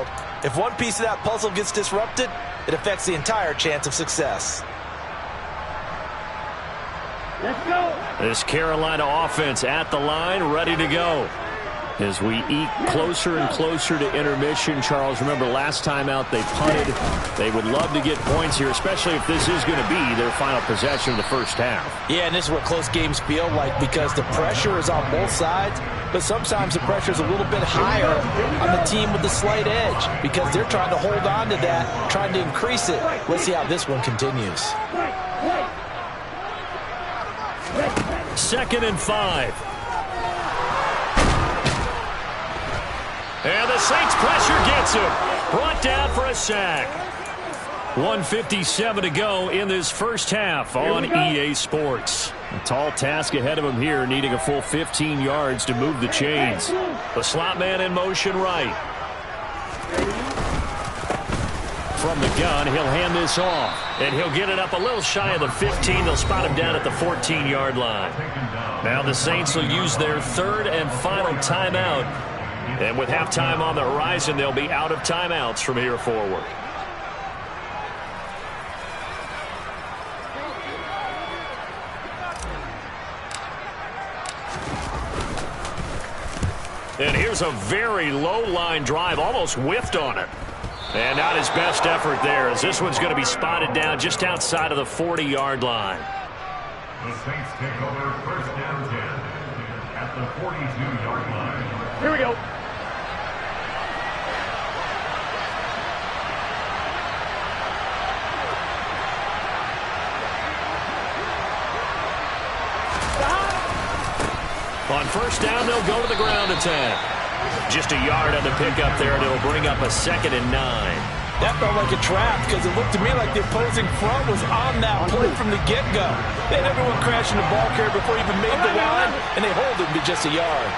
field. If one piece of that puzzle gets disrupted, it affects the entire chance of success. Let's go. This Carolina offense at the line, ready to go. As we eke closer and closer to intermission, Charles, remember last time out they punted. They would love to get points here, especially if this is going to be their final possession of the first half. Yeah, and this is what close games feel like because the pressure is on both sides, but sometimes the pressure is a little bit higher on the team with the slight edge because they're trying to hold on to that, trying to increase it. Let's see how this one continues. 2nd and 5. And the Saints pressure gets him. Brought down for a sack. 1:57 to go in this first half on EA Sports. A tall task ahead of him here, needing a full 15 yards to move the chains. The slot man in motion right. From the gun, he'll hand this off. And he'll get it up a little shy of the 15. They'll spot him down at the 14-yard line. Now the Saints will use their 3rd and final timeout. And with halftime on the horizon, they'll be out of timeouts from here forward. And here's a very low-line drive, almost whiffed on it. And not his best effort there, as this one's going to be spotted down just outside of the 40-yard line. The Saints take over 1st down 10 at the 42-yard line. Here we go. On 1st down, they'll go to the ground attack. Just a yard on the pickup there, and it'll bring up a 2nd and 9. That felt like a trap because it looked to me like the opposing front was on that play from the get-go. They had everyone crashing the ball carrier before he even made the line, and they hold him to just a yard.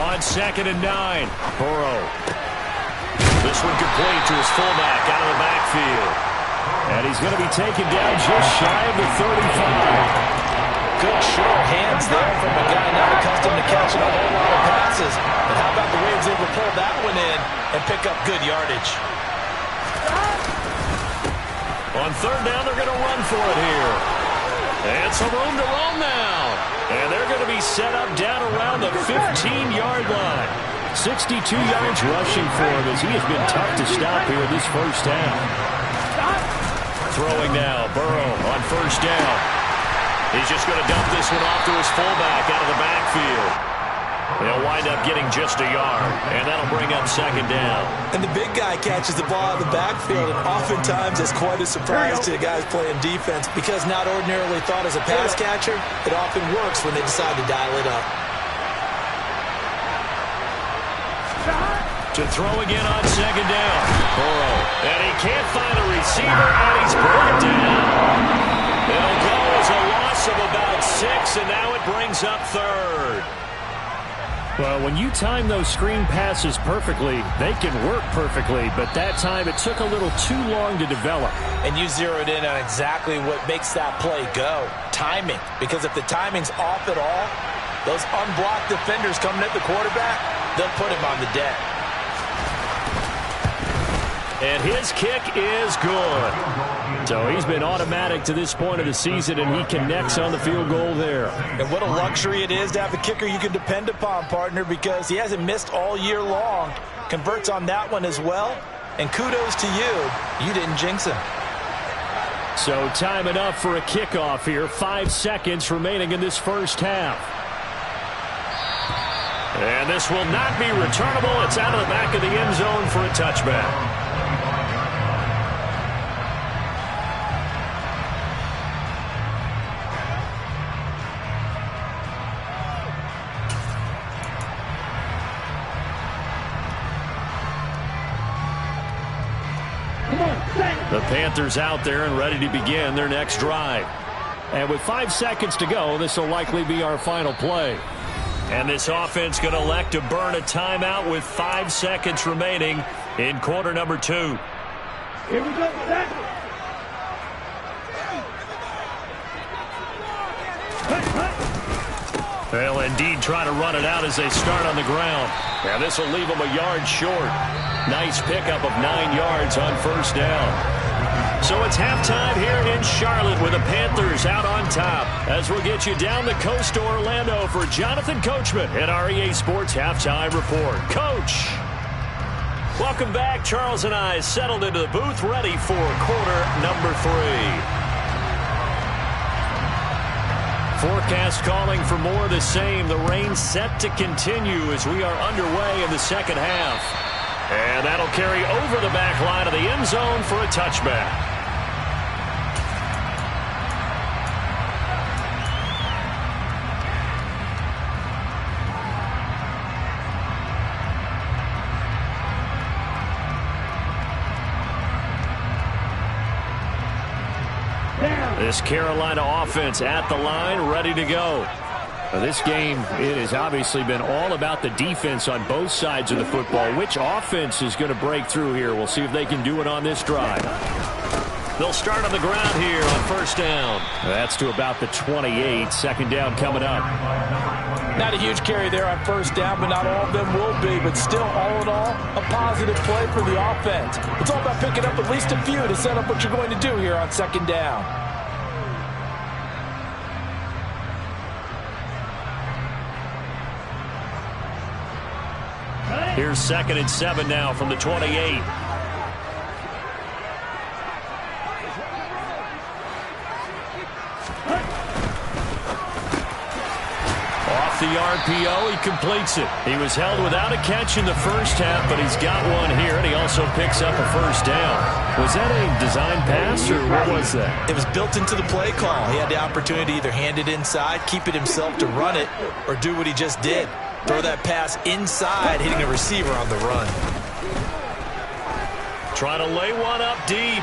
On 2nd and 9, Burrow. This one complete to his fullback out of the backfield. And he's going to be taken down just shy of the 35. Good short hands there from a guy not accustomed to catching a whole lot of passes. And how about the way he was able to pull that one in and pick up good yardage? On 3rd down, they're going to run for it here. And some room to roam now. And they're going to be set up down around the 15-yard line. 62 yards rushing for him as he has been tough to stop here this first half. Throwing now, Burrow on 1st down. He's just going to dump this one off to his fullback out of the backfield. They'll wind up getting just a yard, and that'll bring up 2nd down. And the big guy catches the ball out of the backfield, and oftentimes it's quite a surprise to the guys playing defense because not ordinarily thought as a pass catcher, it often works when they decide to dial it up. To throw again on 2nd down. Burrow. And he can't find a receiver, and he's brought down. It'll go as a loss of about 6, and now it brings up 3rd. Well, when you time those screen passes perfectly, they can work perfectly, but that time it took a little too long to develop. And you zeroed in on exactly what makes that play go. Timing. Because if the timing's off at all, those unblocked defenders coming at the quarterback, they'll put him on the deck. And his kick is good. So he's been automatic to this point of the season, and he connects on the field goal there. And what a luxury it is to have a kicker you can depend upon, partner, because he hasn't missed all year long. Converts on that one as well. And kudos to you. You didn't jinx him. So time enough for a kickoff here. 5 seconds remaining in this first half. And this will not be returnable. It's out of the back of the end zone for a touchback. The Panthers out there and ready to begin their next drive. And with 5 seconds to go, this will likely be our final play. And this offense going to elect to burn a timeout with 5 seconds remaining in quarter number 2. Here we go, Zach. They'll indeed try to run it out as they start on the ground. And this will leave them a yard short. Nice pickup of 9 yards on first down. So it's halftime here in Charlotte with the Panthers out on top. As we'll get you down the coast to Orlando for Jonathan Coachman at our EA Sports Halftime Report. Coach! Welcome back. Charles and I settled into the booth, ready for quarter number 3. Forecast calling for more of the same. The rain set to continue as we are underway in the second half. And that'll carry over the back line of the end zone for a touchback. This Carolina offense at the line, ready to go. Now this game, it has obviously been all about the defense on both sides of the football. Which offense is going to break through here? We'll see if they can do it on this drive. They'll start on the ground here on first down. That's to about the 28. Second down coming up. Not a huge carry there on first down, but not all of them will be. But still, all in all, a positive play for the offense. It's all about picking up at least a few to set up what you're going to do here on second down. Here's 2nd and 7 now from the 28. Off the RPO, he completes it. He was held without a catch in the first half, but he's got one here, and he also picks up a first down. Was that a design pass, or what was that? It was built into the play call. He had the opportunity to either hand it inside, keep it himself to run it, or do what he just did. Throw that pass inside, hitting a receiver on the run. Trying to lay one up deep.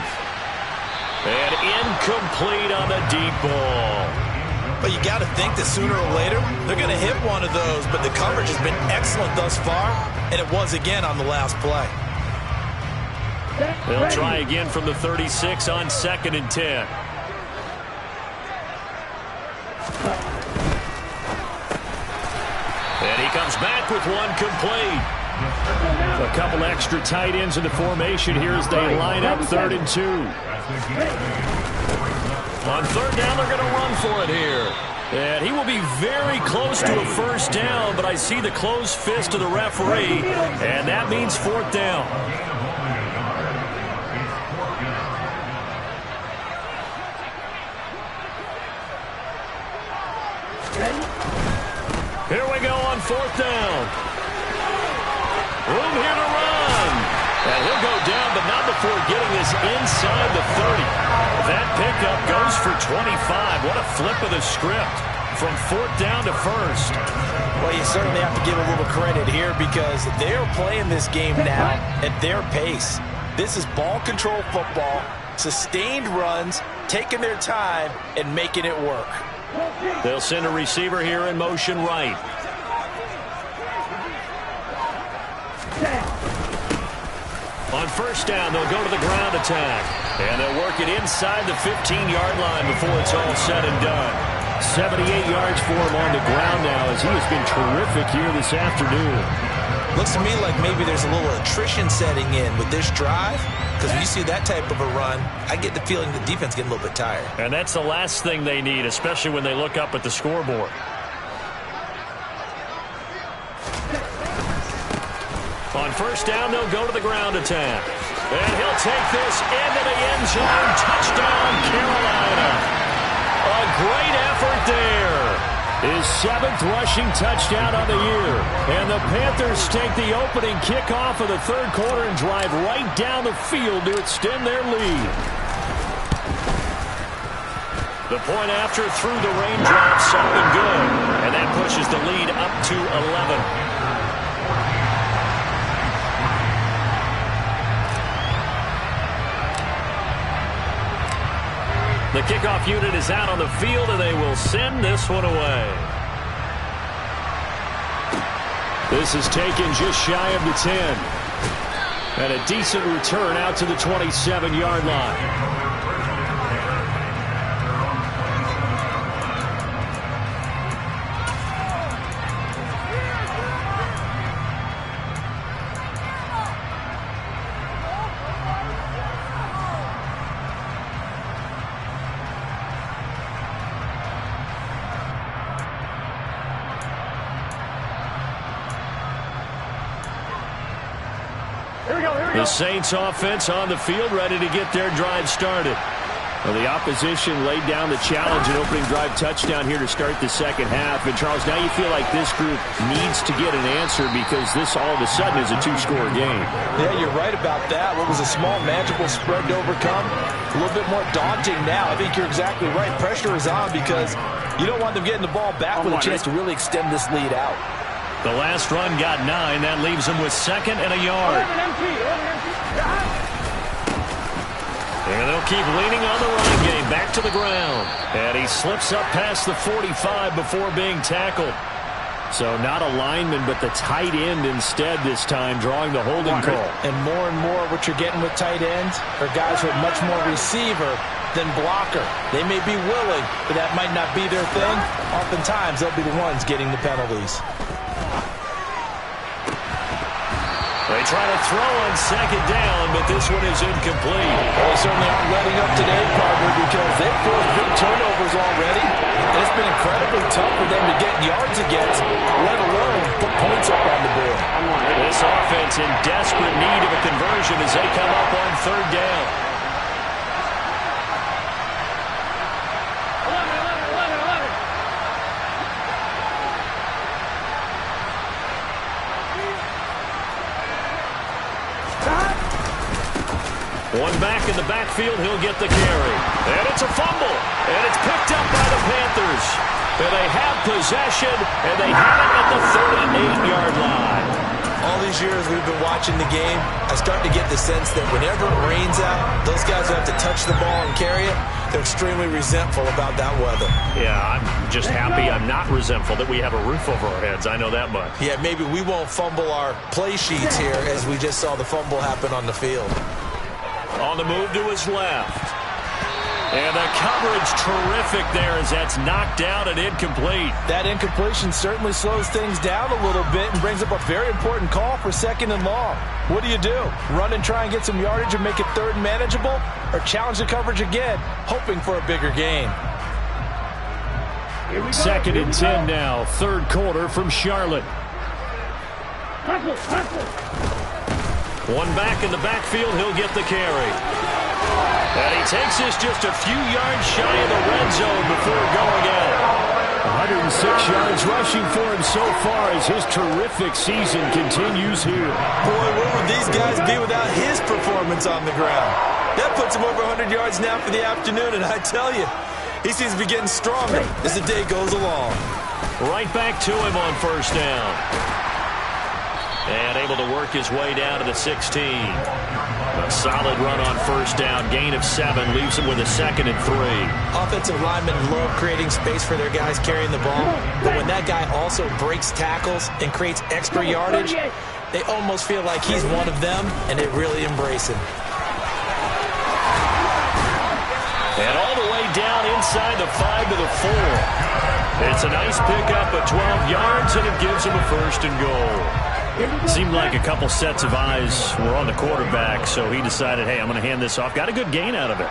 And incomplete on the deep ball. But you got to think that sooner or later, they're going to hit one of those. But the coverage has been excellent thus far, and it was again on the last play. They'll try again from the 36 on 2nd and 10. And he comes back with one complete. A couple extra tight ends in the formation here as they line up 3rd and 2. On 3rd down, they're going to run for it here. And he will be very close to a first down, but I see the closed fist of the referee, and that means 4th down. Here we go on 4th down. Room here to run. And he'll go down, but not before getting this inside the 30. That pickup goes for 25. What a flip of the script from 4th down to 1st. Well, you certainly have to give a little credit here because they're playing this game now at their pace. This is ball control football, sustained runs, taking their time, and making it work. They'll send a receiver here in motion right. On first down, they'll go to the ground attack. And they'll work it inside the 15-yard line before it's all said and done. 78 yards for him on the ground now as he has been terrific here this afternoon. Looks to me like maybe there's a little attrition setting in with this drive. Because when you see that type of a run, I get the feeling the defense getting a little bit tired. And that's the last thing they need, especially when they look up at the scoreboard. On first down, they'll go to the ground attack. And he'll take this into the end zone. Touchdown, Carolina. A great effort there. His 7th rushing touchdown on the year. And the Panthers take the opening kickoff of the 3rd quarter and drive right down the field to extend their lead. The point after through the raindrops, something good. And that pushes the lead up to 11. The kickoff unit is out on the field, and they will send this one away. This is taken just shy of the 10. And a decent return out to the 27-yard line. The Saints offense on the field, ready to get their drive started. Well, the opposition laid down the challenge and opening drive touchdown here to start the second half. And, Charles, now you feel like this group needs to get an answer because this all of a sudden is a two-score game. Yeah, you're right about that. What was a small, manageable spread to overcome, a little bit more daunting now. I think you're exactly right. Pressure is on because you don't want them getting the ball back with a chance to really extend this lead out. The last run got 9. That leaves them with 2nd and a yard. And they'll keep leaning on the run game. Back to the ground. And he slips up past the 45 before being tackled. So not a lineman, but the tight end instead this time, drawing the holding call. And more what you're getting with tight ends are guys who are much more receiver than blocker. They may be willing, but that might not be their thing. Oftentimes, they'll be the ones getting the penalties. They try to throw on 2nd down, but this one is incomplete. Well, they certainly aren't letting up today, Carter, because they've forced big turnovers already. And it's been incredibly tough for them to get yards against, let alone put points up on the board. This offense in desperate need of a conversion as they come up on 3rd down. One back in the backfield, he'll get the carry. And it's a fumble. And it's picked up by the Panthers. And they have possession, and they have it at the 38-yard line. All these years we've been watching the game, I start to get the sense that whenever it rains out, those guys who have to touch the ball and carry it, they're extremely resentful about that weather. Yeah, I'm just happy I'm not resentful that we have a roof over our heads. I know that much. Yeah, maybe we won't fumble our play sheets here as we just saw the fumble happen on the field. On the move to his left. And the coverage terrific there as that's knocked down and incomplete. That incompletion certainly slows things down a little bit and brings up a very important call for 2nd and long. What do? Run and try and get some yardage and make it 3rd and manageable? Or challenge the coverage again, hoping for a bigger gain? 2nd and 10 now, 3rd quarter from Charlotte. One back in the backfield, he'll get the carry. And he takes this just a few yards shy of the red zone before going out. 106 yards rushing for him so far as his terrific season continues here. Boy, where would these guys be without his performance on the ground? That puts him over 100 yards now for the afternoon, and I tell you, he seems to be getting stronger as the day goes along. Right back to him on 1st down. And able to work his way down to the 16. A solid run on 1st down. Gain of 7 leaves him with a 2nd and 3. Offensive linemen love creating space for their guys carrying the ball. But when that guy also breaks tackles and creates extra yardage, they almost feel like he's one of them, and they really embrace him. And all the way down inside the 5 to the 4. It's a nice pickup of 12 yards, and it gives him a 1st and goal. Seemed like a couple sets of eyes were on the quarterback, so he decided, hey, I'm going to hand this off. Got a good gain out of it.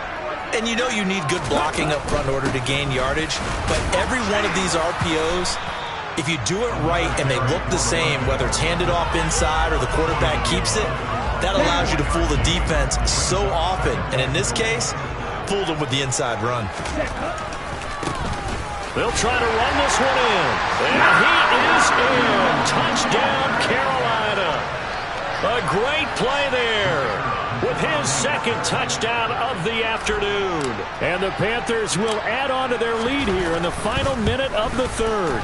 And you know you need good blocking up front in order to gain yardage, but every one of these RPOs, if you do it right and they look the same, whether it's handed off inside or the quarterback keeps it, that allows you to fool the defense so often. And in this case, fooled them with the inside run. They'll try to run this one in. And he is in. Touchdown, Carolina. A great play there with his 2nd touchdown of the afternoon. And the Panthers will add on to their lead here in the final minute of the 3rd.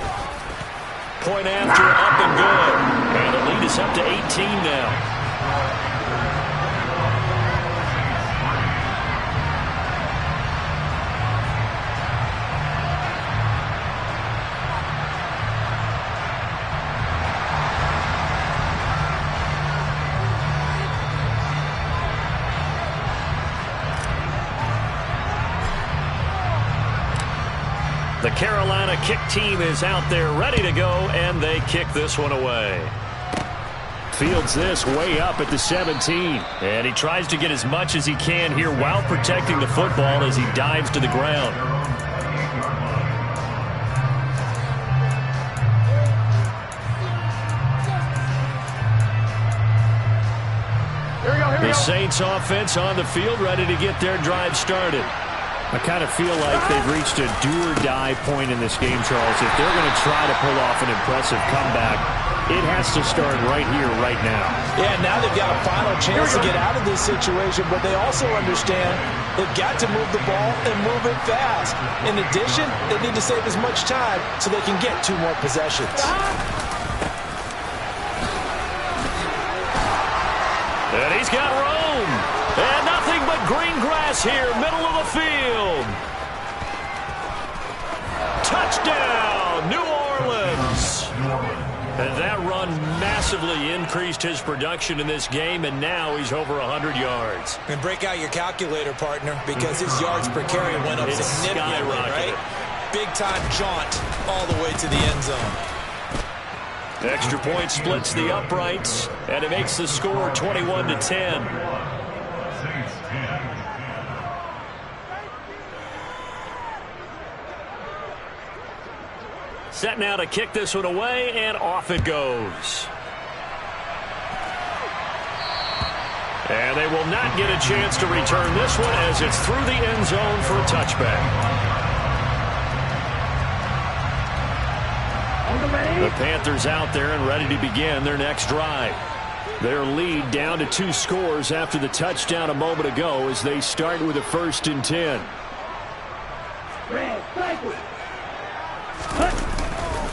Point after, up and good. And the lead is up to 18 now. The Carolina kick team is out there ready to go, and they kick this one away. Fields this way up at the 17. And he tries to get as much as he can here while protecting the football as he dives to the ground. Here we go. The Saints offense on the field, ready to get their drive started. I kind of feel like they've reached a do-or-die point in this game, Charles. If they're going to try to pull off an impressive comeback, it has to start right here, right now. Yeah, now they've got a final chance to get out of this situation, but they also understand they've got to move the ball and move it fast. In addition, they need to save as much time so they can get 2 more possessions. And he's got room. And nothing but green grass here, middle of the field. Touchdown, New Orleans. And that run massively increased his production in this game, and now he's over 100 yards. And break out your calculator, partner, because his yards per carry went up significantly, right? Big-time jaunt all the way to the end zone. Extra point splits the uprights, and it makes the score 21-10. Saints 10. Set now to kick this one away, and off it goes. And they will not get a chance to return this one as it's through the end zone for a touchback. The Panthers out there and ready to begin their next drive. Their lead down to 2 scores after the touchdown a moment ago as they start with a 1st and 10.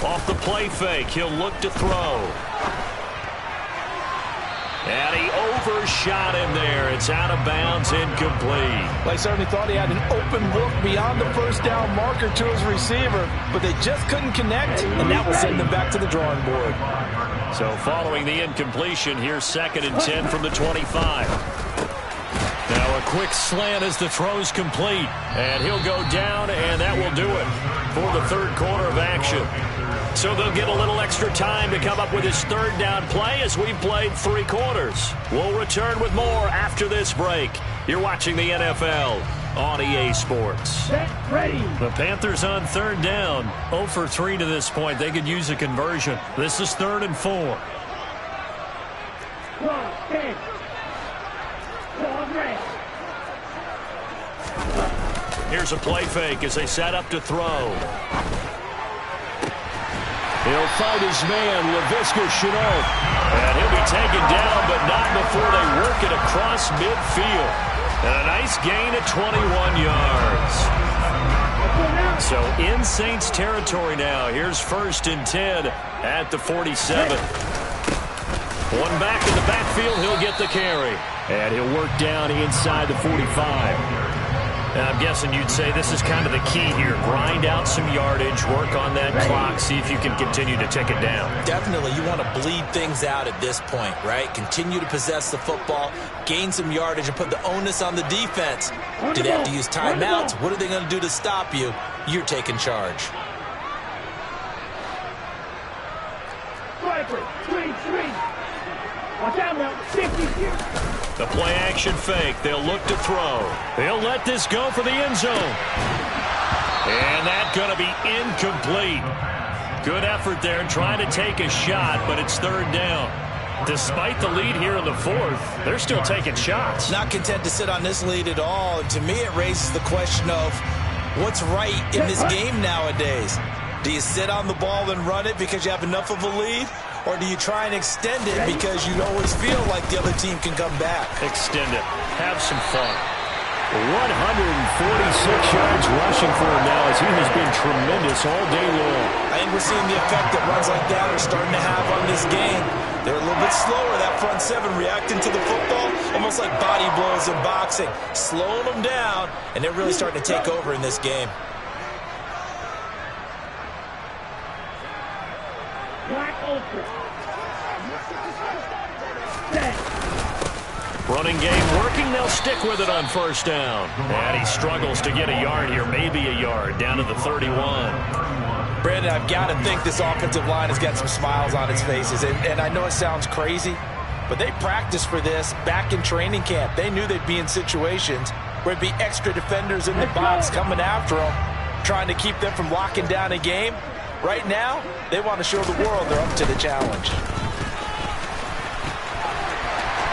Off the play fake, he'll look to throw. And he overshot him there. It's out of bounds, incomplete. They certainly thought he had an open look beyond the first down marker to his receiver, but they just couldn't connect, and that will send them back to the drawing board. So following the incompletion, here's 2nd and 10 from the 25. Now a quick slant as the throw's complete, and he'll go down, and that will do it for the 3rd quarter of action. So they'll get a little extra time to come up with his 3rd down play as we've played 3 quarters. We'll return with more after this break. You're watching the NFL on EA Sports. The Panthers on 3rd down. 0 for 3 to this point. They could use a conversion. This is 3rd and 4. Here's a play fake as they set up to throw. He'll find his man, Laviska Shenault. And he'll be taken down, but not before they work it across midfield. And a nice gain of 21 yards. So in Saints territory now. Here's 1st and 10 at the 47. One back in the backfield, he'll get the carry. And he'll work down inside the 45. Now, I'm guessing you'd say this is kind of the key here. Grind out some yardage, work on that clock, see if you can continue to take it down. Definitely, you want to bleed things out at this point, right? Continue to possess the football, gain some yardage, and put the onus on the defense. Do they have to use timeouts? What are they going to do to stop you? You're taking charge. Watch out now, 50 here. The play action fake. They'll look to throw. They'll let this go for the end zone. And that's going to be incomplete. Good effort there trying to take a shot, but it's 3rd down. Despite the lead here in the 4th, they're still taking shots. Not content to sit on this lead at all. And to me, it raises the question of what's right in this game nowadays. Do you sit on the ball and run it because you have enough of a lead? Or do you try and extend it because you always feel like the other team can come back? Extend it. Have some fun. 146 yards rushing for him now as he has been tremendous all day long. I think we're seeing the effect that runs like that are starting to have on this game. They're a little bit slower, that front 7, reacting to the football, almost like body blows in boxing, slowing them down, and they're really starting to take over in this game. Running game working. They'll stick with it on 1st down. And he struggles to get a yard here, maybe a yard, down to the 31. Brandon, I've got to think this offensive line has got some smiles on its faces. And I know it sounds crazy, but they practiced for this back in training camp. They knew they'd be in situations where there'd be extra defenders in the box coming after them, trying to keep them from locking down a game. Right now, they want to show the world they're up to the challenge.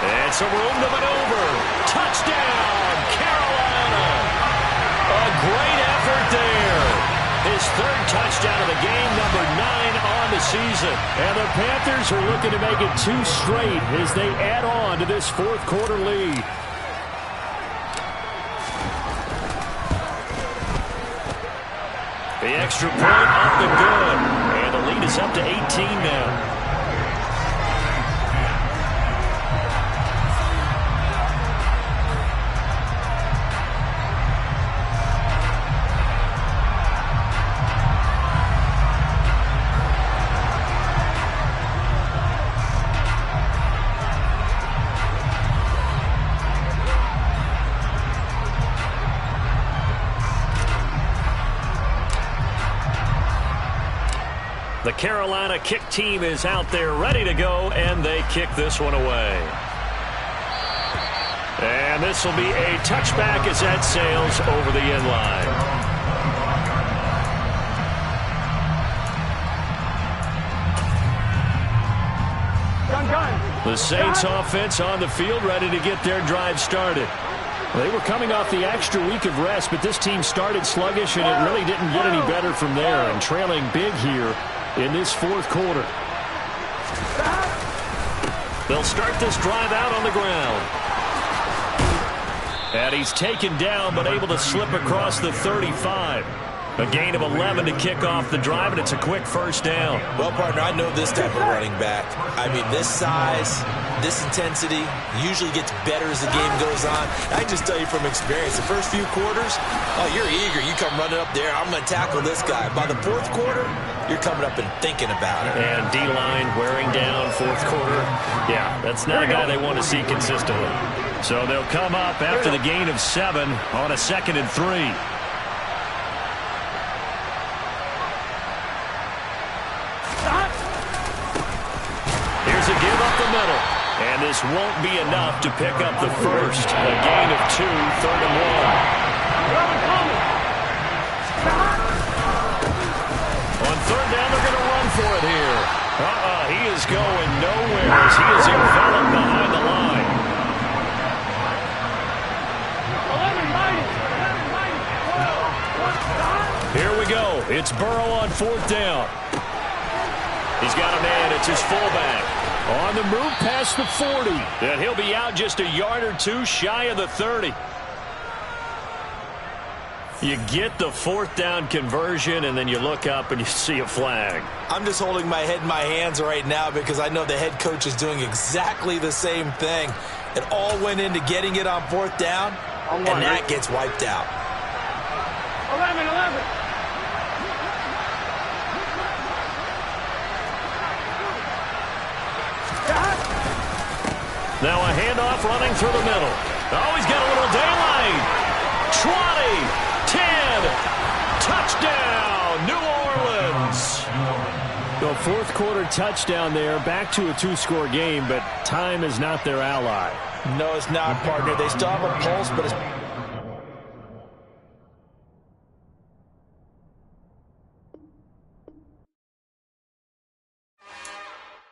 And got some room to maneuver. Touchdown, Carolina. A great effort there. His third touchdown of the game, number 9 on the season. And the Panthers are looking to make it 2 straight as they add on to this fourth quarter lead. The extra point up and good. And the lead is up to 18 now. The Carolina kick team is out there ready to go, and they kick this one away. And this will be a touchback as that sails over the end line. The Saints offense on the field ready to get their drive started. They were coming off the extra week of rest, but this team started sluggish, and it really didn't get any better from there, and trailing big here in this fourth quarter. They'll start this drive out on the ground. And he's taken down, but able to slip across the 35. A gain of 11 to kick off the drive, and it's a quick first down. Well, partner, I know this type of running back. I mean, this size, this intensity usually gets better as the game goes on. I can just tell you from experience, the first few quarters, oh, you're eager. You come running up there, I'm going to tackle this guy. By the fourth quarter, you're coming up and thinking about it. And D-line wearing down fourth quarter. Yeah, that's not a guy they want to see consistently. So they'll come up after the gain of 7 on a 2nd and 3. Here's a give up the middle. And this won't be enough to pick up the first. A gain of 2, 3rd and 1. On 3rd down, they're going to run for it here. He is going nowhere as he is enveloped behind the line. Here we go. It's Burrow on 4th down. He's got a man. It's his fullback. On the move past the 40. And he'll be out just a yard or 2 shy of the 30. You get the 4th down conversion, and then you look up and you see a flag. I'm just holding my head in my hands right now because I know the head coach is doing exactly the same thing. It all went into getting it on 4th down, and that gets wiped out. 11. Now a handoff running through the middle. Oh, he's got a little daylight. 20, 10, touchdown, New Orleans. The fourth quarter touchdown there, back to a 2-score game, but time is not their ally. No, it's not, partner. They still have a pulse, but it's